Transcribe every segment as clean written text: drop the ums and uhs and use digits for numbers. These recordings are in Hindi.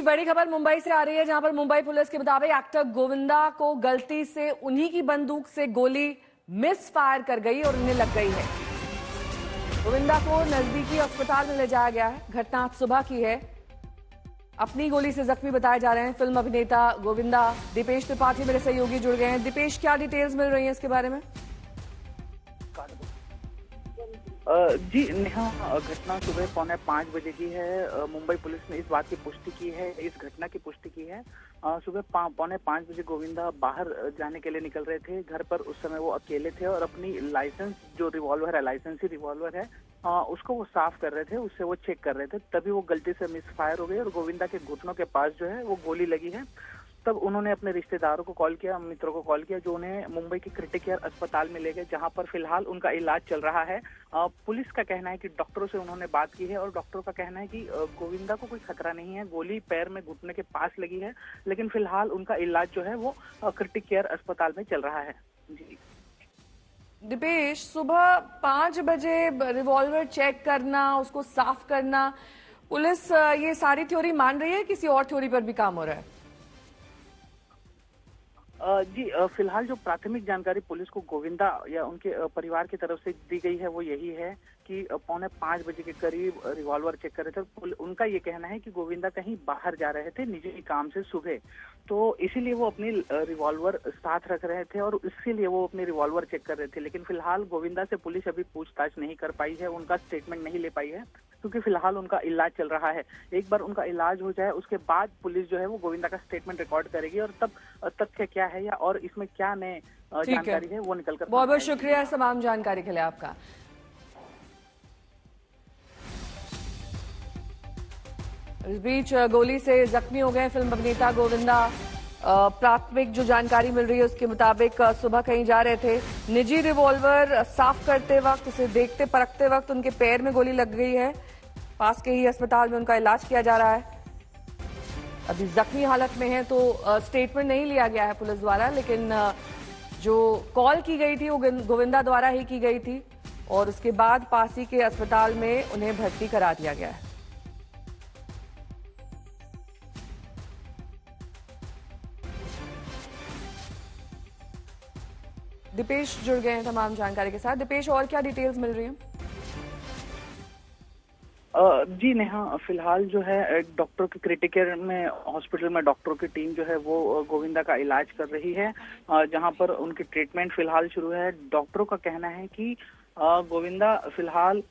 बड़ी खबर मुंबई से आ रही है, जहां पर मुंबई पुलिस के मुताबिक एक्टर गोविंदा को गलती से उन्हीं की बंदूक से गोली मिस फायर कर गई और उन्हें लग गई है। गोविंदा को नजदीकी अस्पताल में ले जाया गया है। घटना आज सुबह की है। अपनी गोली से जख्मी बताए जा रहे हैं फिल्म अभिनेता गोविंदा। दीपेश त्रिपाठी मेरे सहयोगी जुड़ गए हैं। दीपेश, क्या डिटेल्स मिल रही है इसके बारे में? जी नेहा, घटना सुबह 4:45 बजे की है। मुंबई पुलिस ने इस बात की पुष्टि की है, इस घटना की पुष्टि की है। सुबह 4:45 बजे गोविंदा बाहर जाने के लिए निकल रहे थे घर पर। उस समय वो अकेले थे और अपनी लाइसेंस जो रिवॉल्वर है, लाइसेंसी रिवॉल्वर है, उसको वो साफ कर रहे थे, उससे वो चेक कर रहे थे। तभी वो गलती से मिस फायर हो गई और गोविंदा के घुटनों के पास जो है वो गोली लगी है। तब उन्होंने अपने रिश्तेदारों को कॉल किया, मित्रों को कॉल किया, जो उन्हें मुंबई के क्रिटिकल केयर अस्पताल में ले गए, जहां पर फिलहाल उनका इलाज चल रहा है। पुलिस का कहना है कि डॉक्टरों से उन्होंने बात की है और डॉक्टरों का कहना है कि गोविंदा को कोई खतरा नहीं है। गोली पैर में घुटने के पास लगी है, लेकिन फिलहाल उनका इलाज जो है वो क्रिटिकल केयर अस्पताल में चल रहा है। जी दीपेश, सुबह 5 बजे रिवॉल्वर चेक करना, उसको साफ करना, पुलिस ये सारी थ्योरी मान रही है, किसी और थ्योरी पर भी काम हो रहा है? जी फिलहाल जो प्राथमिक जानकारी पुलिस को गोविंदा या उनके परिवार की तरफ से दी गई है वो यही है कि 4:45 बजे के करीब रिवॉल्वर चेक कर रहे थे और उनका ये कहना है कि गोविंदा कहीं बाहर जा रहे थे निजी काम से सुबह, तो इसीलिए वो अपनी रिवॉल्वर साथ रख रहे थे और इसीलिए वो अपनी रिवॉल्वर चेक कर रहे थे। लेकिन फिलहाल गोविंदा से पुलिस अभी पूछताछ नहीं कर पाई है, उनका स्टेटमेंट नहीं ले पाई है, क्योंकि फिलहाल उनका इलाज चल रहा है। एक बार उनका इलाज हो जाए उसके बाद पुलिस जो है वो गोविंदा का स्टेटमेंट रिकॉर्ड करेगी और तब तथ्य क्या है या और इसमें क्या नए जानकारी है वो निकल कर। बहुत बहुत शुक्रिया इस तमाम जानकारी के लिए आपका। इस बीच गोली से जख्मी हो गए फिल्म अभिनेता गोविंदा। प्राथमिक जो जानकारी मिल रही है उसके मुताबिक सुबह कहीं जा रहे थे, निजी रिवॉल्वर साफ करते वक्त, उसे देखते परखते वक्त उनके पैर में गोली लग गई है। पास के ही अस्पताल में उनका इलाज किया जा रहा है। अभी जख्मी हालत में है, तो स्टेटमेंट नहीं लिया गया है पुलिस द्वारा, लेकिन जो कॉल की गई थी वो गोविंदा द्वारा ही की गई थी और उसके बाद पास ही के अस्पताल में उन्हें भर्ती करा दिया गया है। दीपेश जुड़ गए हैं तमाम जानकारी के साथ। दीपेश, और क्या डिटेल्स मिल रही हैं? जी नेहा, फिलहाल जो है डॉक्टर के क्रिटिकल में हॉस्पिटल में डॉक्टरों की टीम जो है वो गोविंदा का इलाज कर रही है, जहां पर उनकी ट्रीटमेंट फिलहाल शुरू है। डॉक्टरों का कहना है कि गोविंदा फिलहाल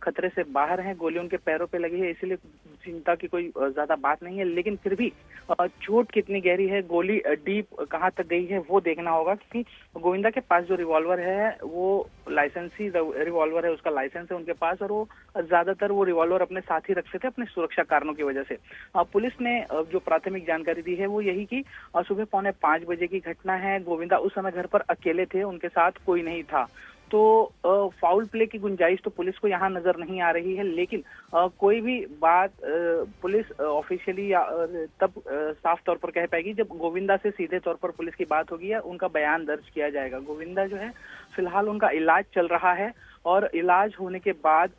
खतरे से बाहर हैं, गोली उनके पैरों पे लगी है, इसीलिए चिंता की कोई ज्यादा बात नहीं है। लेकिन फिर भी चोट कितनी गहरी है, गोली डीप कहाँ तक गई है वो देखना होगा, क्योंकि गोविंदा के पास जो रिवॉल्वर है वो लाइसेंसी रिवॉल्वर है, उसका लाइसेंस है उनके पास और वो ज्यादातर वो रिवॉल्वर अपने साथ ही रखते थे अपने सुरक्षा कारणों की वजह से। पुलिस ने जो प्राथमिक जानकारी दी है वो यही कि सुबह 4:45 बजे की घटना है। गोविंदा उस समय घर पर अकेले थे, उनके साथ कोई नहीं था, तो फाउल प्ले की गुंजाइश तो पुलिस को यहाँ नजर नहीं आ रही है। लेकिन कोई भी बात पुलिस ऑफिशियली या तब साफ तौर पर कह पाएगी जब गोविंदा से सीधे तौर पर पुलिस की बात होगी या उनका बयान दर्ज किया जाएगा। गोविंदा जो है फिलहाल उनका इलाज चल रहा है और इलाज होने के बाद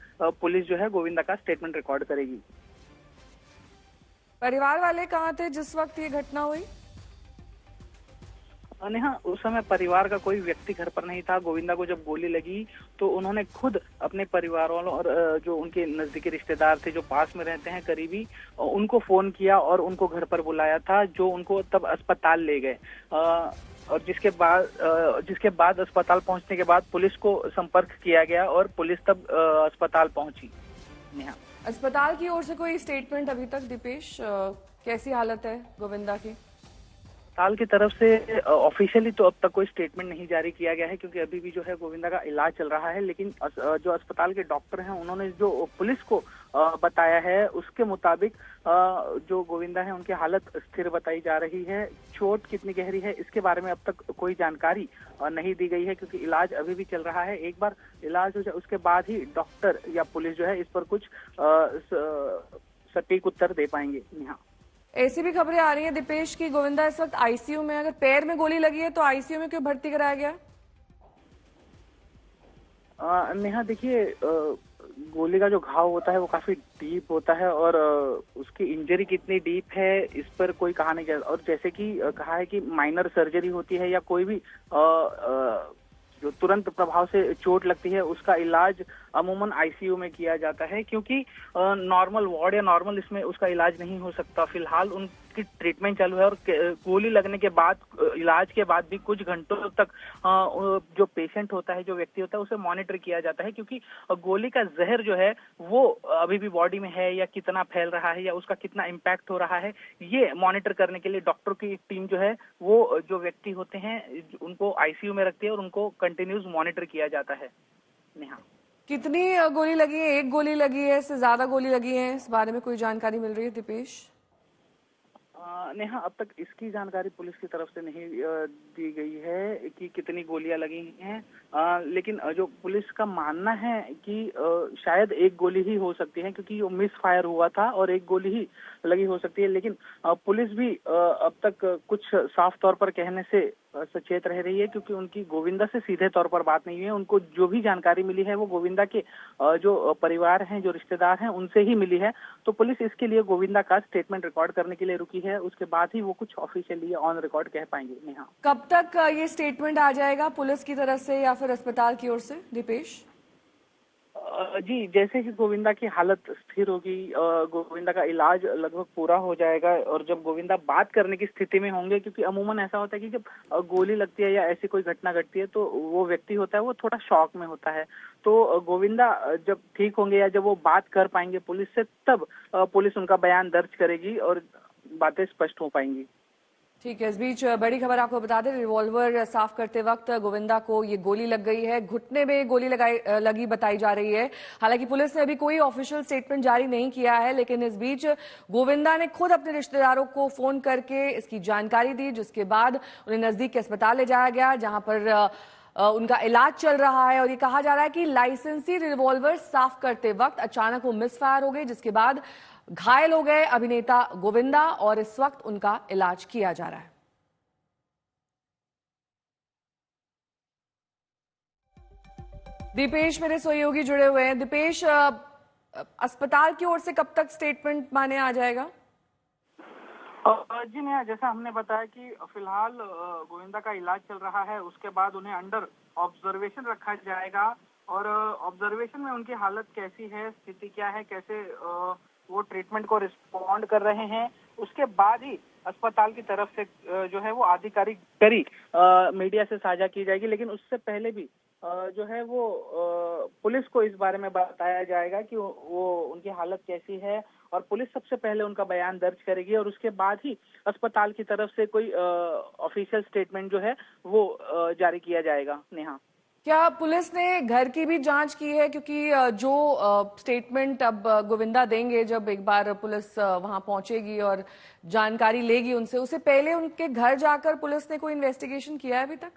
पुलिस जो है गोविंदा का स्टेटमेंट रिकॉर्ड करेगी। परिवार वाले कहाँ थे जिस वक्त ये घटना हुई? नेहा, उस समय परिवार का कोई व्यक्ति घर पर नहीं था। गोविंदा को जब गोली लगी तो उन्होंने खुद अपने परिवार वालों और जो उनके नजदीकी रिश्तेदार थे जो पास में रहते हैं करीबी, उनको फोन किया और उनको घर पर बुलाया था, जो उनको तब अस्पताल ले गए। और जिसके बाद अस्पताल पहुंचने के बाद पुलिस को संपर्क किया गया और पुलिस तब अस्पताल पहुंची। नेहा, अस्पताल की ओर से कोई स्टेटमेंट अभी तक? दीपेश, कैसी हालत है गोविंदा की? अस्पताल की तरफ से ऑफिशियली तो अब तक कोई स्टेटमेंट नहीं जारी किया गया है, क्योंकि अभी भी जो है गोविंदा का इलाज चल रहा है। लेकिन जो अस्पताल के डॉक्टर हैं उन्होंने जो पुलिस को बताया है उसके मुताबिक जो गोविंदा है उनकी हालत स्थिर बताई जा रही है। चोट कितनी गहरी है इसके बारे में अब तक कोई जानकारी नहीं दी गई है, क्योंकि इलाज अभी भी चल रहा है। एक बार इलाज हो जाए उसके बाद ही डॉक्टर या पुलिस जो है इस पर कुछ सटीक उत्तर दे पाएंगे। यहाँ ऐसी भी खबरें आ रही हैं दीपेश की गोविंदा इस वक्त आईसीयू में। अगर पैर में गोली लगी है तो आईसीयू में क्यों भर्ती कराया गया? नेहा देखिए, गोली का जो घाव होता है वो काफी डीप होता है, और उसकी इंजरी कितनी डीप है इस पर कोई कहा नहीं जा, और जैसे कि कहा है कि माइनर सर्जरी होती है या कोई भी जो तुरंत प्रभाव से चोट लगती है उसका इलाज अमूमन आईसीयू में किया जाता है, क्योंकि नॉर्मल वार्ड या नॉर्मल इसमें उसका इलाज नहीं हो सकता। फिलहाल उनकी ट्रीटमेंट चालू है, और गोली लगने के बाद इलाज के बाद भी कुछ घंटों तक जो पेशेंट होता है, जो व्यक्ति होता है, उसे मॉनिटर किया जाता है, क्योंकि गोली का जहर जो है वो अभी भी बॉडी में है या कितना फैल रहा है या उसका कितना इम्पैक्ट हो रहा है, ये मॉनिटर करने के लिए डॉक्टर की एक टीम जो है वो जो व्यक्ति होते हैं उनको आईसीयू में रखती है और उनको कंटिन्यूस मॉनिटर किया जाता है। नेहा, कितनी गोली लगी है? एक गोली लगी है, इससे ज्यादा गोली लगी है? इस बारे में कोई जानकारी मिल रही है दीपेश? नेहा, अब तक इसकी जानकारी पुलिस की तरफ से नहीं दी गई है कि कितनी गोलियां लगी हैं, लेकिन जो पुलिस का मानना है कि शायद एक गोली ही हो सकती है, क्योंकि वो मिस फायर हुआ था और एक गोली ही लगी हो सकती है। लेकिन पुलिस भी अब तक कुछ साफ तौर पर कहने से सचेत रह रही है, क्योंकि उनकी गोविंदा से सीधे तौर पर बात नहीं हुई है। उनको जो भी जानकारी मिली है वो गोविंदा के जो परिवार हैं, जो रिश्तेदार हैं, उनसे ही मिली है। तो पुलिस इसके लिए गोविंदा का स्टेटमेंट रिकॉर्ड करने के लिए रुकी है, उसके बाद ही वो कुछ ऑफिशियली ऑन रिकॉर्ड कह पाएंगे। नेहा, कब तक ये स्टेटमेंट आ जाएगा पुलिस की तरफ से या फिर अस्पताल की ओर से दीपेश? जी, जैसे ही गोविंदा की हालत स्थिर होगी, गोविंदा का इलाज लगभग पूरा हो जाएगा, और जब गोविंदा बात करने की स्थिति में होंगे, क्योंकि अमूमन ऐसा होता है कि जब गोली लगती है या ऐसी कोई घटना घटती है तो वो व्यक्ति होता है वो थोड़ा शॉक में होता है। तो गोविंदा जब ठीक होंगे या जब वो बात कर पाएंगे पुलिस से, तब पुलिस उनका बयान दर्ज करेगी और बातें स्पष्ट हो पाएंगी। ठीक है, इस बीच बड़ी खबर आपको बता दें, रिवॉल्वर साफ करते वक्त गोविंदा को ये गोली लग गई है। घुटने में गोली लगी बताई जा रही है। हालांकि पुलिस ने अभी कोई ऑफिशियल स्टेटमेंट जारी नहीं किया है, लेकिन इस बीच गोविंदा ने खुद अपने रिश्तेदारों को फोन करके इसकी जानकारी दी, जिसके बाद उन्हें नजदीक के अस्पताल ले जाया गया, जहां पर उनका इलाज चल रहा है। और ये कहा जा रहा है कि लाइसेंसी रिवॉल्वर साफ करते वक्त अचानक वो मिसफायर हो गई, जिसके बाद घायल हो गए अभिनेता गोविंदा, और इस वक्त उनका इलाज किया जा रहा है। दीपेश मेरे सहयोगी जुड़े हुए हैं। दीपेश, अस्पताल की ओर से कब तक स्टेटमेंट माने आ जाएगा? जी नेहा, जैसा हमने बताया कि फिलहाल गोविंदा का इलाज चल रहा है, उसके बाद उन्हें अंडर ऑब्जर्वेशन रखा जाएगा, और ऑब्जर्वेशन में उनकी हालत कैसी है, स्थिति क्या है, कैसे वो ट्रीटमेंट को रिस्पॉन्ड कर रहे हैं, उसके बाद ही अस्पताल की तरफ से जो है वो आधिकारिक जानकारी मीडिया से साझा की जाएगी। लेकिन उससे पहले भी जो है वो पुलिस को इस बारे में बताया जाएगा कि वो उनकी हालत कैसी है, और पुलिस सबसे पहले उनका बयान दर्ज करेगी, और उसके बाद ही अस्पताल की तरफ से कोई ऑफिशियल स्टेटमेंट जो है वो जारी किया जाएगा। नेहा, क्या पुलिस ने घर की भी जांच की है? क्योंकि जो स्टेटमेंट अब गोविंदा देंगे, जब एक बार पुलिस वहां पहुंचेगी और जानकारी लेगी उनसे, उससे पहले उनके घर जाकर पुलिस ने कोई इन्वेस्टिगेशन किया है अभी तक?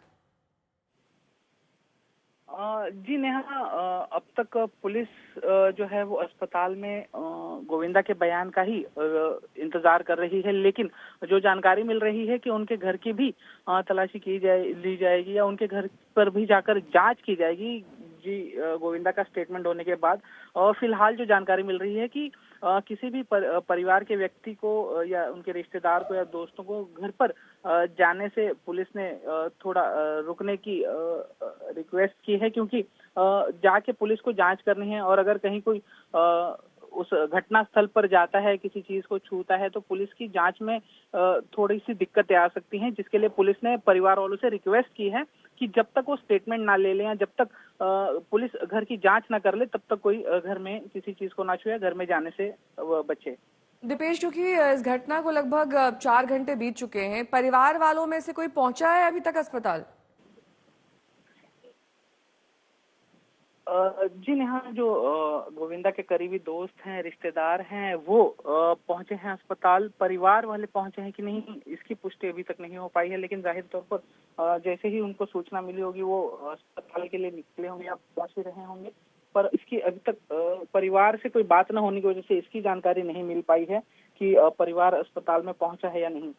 जी नेहा, अब तक पुलिस जो है वो अस्पताल में गोविंदा के बयान का ही इंतजार कर रही है, लेकिन जो जानकारी मिल रही है कि उनके घर की भी तलाशी ली जाएगी, या उनके घर पर भी जाकर जांच की जाएगी। जी, गोविंदा का स्टेटमेंट होने के बाद, और फिलहाल जो जानकारी मिल रही है कि किसी भी परिवार के व्यक्ति को या उनके रिश्तेदार को या दोस्तों को घर पर जाने से पुलिस ने थोड़ा रुकने की रिक्वेस्ट की है, क्योंकि जाके पुलिस को जांच करनी है, और अगर कहीं कोई उस घटना स्थल पर जाता है, किसी चीज को छूता है, तो पुलिस की जांच में थोड़ी सी दिक्कतें आ सकती हैं, जिसके लिए पुलिस ने परिवार वालों से रिक्वेस्ट की है कि जब तक वो स्टेटमेंट ना ले लें या जब तक पुलिस घर की जांच ना कर ले, तब तक कोई घर में किसी चीज को ना छुए, घर में जाने से बचे। दीपेश, क्योंकि इस घटना को लगभग 4 घंटे बीत चुके हैं, परिवार वालों में से कोई पहुंचा है अभी तक अस्पताल? जी नेहा, जो गोविंदा के करीबी दोस्त हैं, रिश्तेदार हैं, वो पहुंचे हैं अस्पताल। परिवार वाले पहुंचे हैं कि नहीं, इसकी पुष्टि अभी तक नहीं हो पाई है, लेकिन जाहिर तौर पर जैसे ही उनको सूचना मिली होगी वो अस्पताल के लिए निकले होंगे या पहुंच ही रहे होंगे। पर इसकी अभी तक परिवार से कोई बात न होने की वजह से इसकी जानकारी नहीं मिल पाई है कि परिवार अस्पताल में पहुंचा है या नहीं।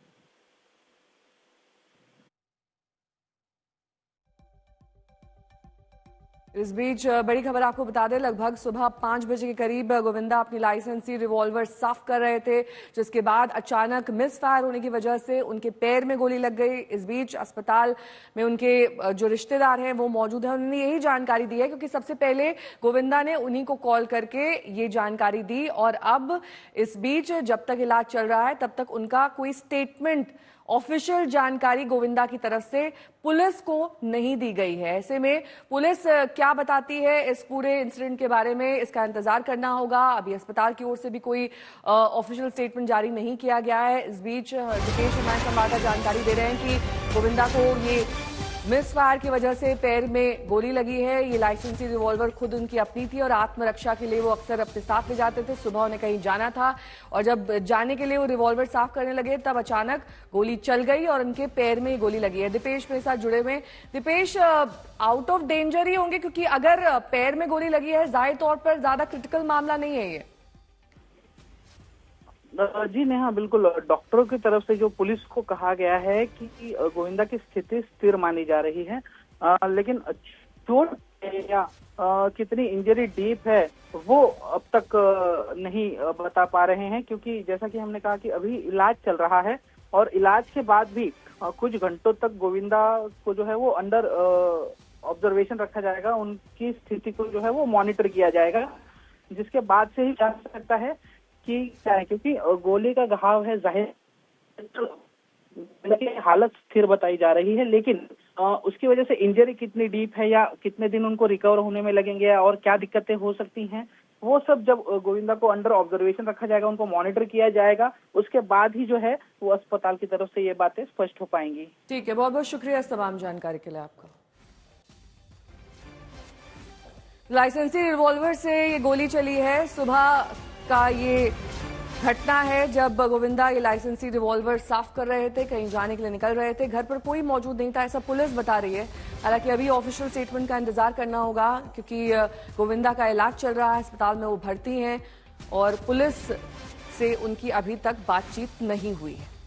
इस बीच बड़ी खबर आपको बता दें, लगभग सुबह 5 बजे के करीब गोविंदा अपनी लाइसेंसी रिवॉल्वर साफ कर रहे थे, जिसके बाद अचानक मिस फायर होने की वजह से उनके पैर में गोली लग गई। इस बीच अस्पताल में उनके जो रिश्तेदार हैं वो मौजूद हैं, उन्होंने यही जानकारी दी है, क्योंकि सबसे पहले गोविंदा ने उन्हीं को कॉल करके ये जानकारी दी और अब इस बीच जब तक इलाज चल रहा है तब तक उनका कोई स्टेटमेंट, ऑफिशियल जानकारी गोविंदा की तरफ से पुलिस को नहीं दी गई है। ऐसे में पुलिस क्या बताती है इस पूरे इंसिडेंट के बारे में, इसका इंतजार करना होगा। अभी अस्पताल की ओर से भी कोई ऑफिशियल स्टेटमेंट जारी नहीं किया गया है। इस बीच रितेश हमारे संवाददाता जानकारी दे रहे हैं कि गोविंदा को ये मिस फायर की वजह से पैर में गोली लगी है। ये लाइसेंसी रिवॉल्वर खुद उनकी अपनी थी और आत्मरक्षा के लिए वो अक्सर अपने साथ ले जाते थे। सुबह उन्हें कहीं जाना था और जब जाने के लिए वो रिवॉल्वर साफ करने लगे तब अचानक गोली चल गई और उनके पैर में ही गोली लगी है। दीपेश मेरे साथ जुड़े हुए। दीपेश, आउट ऑफ डेंजर ही होंगे, क्योंकि अगर पैर में गोली लगी है जाहिर तौर पर ज्यादा क्रिटिकल मामला नहीं है ये। जी नेहा, बिल्कुल। डॉक्टरों की तरफ से जो पुलिस को कहा गया है कि गोविंदा की स्थिति स्थिर मानी जा रही है, लेकिन चोट या कितनी इंजरी डीप है वो अब तक नहीं बता पा रहे हैं, क्योंकि जैसा कि हमने कहा कि अभी इलाज चल रहा है और इलाज के बाद भी कुछ घंटों तक गोविंदा को जो है वो अंडर ऑब्जर्वेशन रखा जाएगा। उनकी स्थिति को जो है वो मॉनिटर किया जाएगा, जिसके बाद से ही जान सकता है कि क्या है, क्योंकि गोली का घाव है, जाहिर हालत स्थिर बताई जा रही है, लेकिन उसकी वजह से इंजरी कितनी डीप है या कितने दिन उनको रिकवर होने में लगेंगे और क्या दिक्कतें हो सकती हैं, वो सब जब गोविंदा को अंडर ऑब्जर्वेशन रखा जाएगा, उनको मॉनिटर किया जाएगा, उसके बाद ही जो है वो अस्पताल की तरफ से ये बातें स्पष्ट हो पाएंगी। ठीक है, बहुत बहुत शुक्रिया इस तमाम जानकारी के लिए आपका। लाइसेंसी रिवॉल्वर से ये गोली चली है। सुबह का ये घटना है जब गोविंदा ये लाइसेंसी रिवॉल्वर साफ कर रहे थे, कहीं जाने के लिए निकल रहे थे। घर पर कोई मौजूद नहीं था, ऐसा पुलिस बता रही है। हालांकि अभी ऑफिशियल स्टेटमेंट का इंतजार करना होगा, क्योंकि गोविंदा का इलाज चल रहा है, अस्पताल में वो भर्ती हैं और पुलिस से उनकी अभी तक बातचीत नहीं हुई है।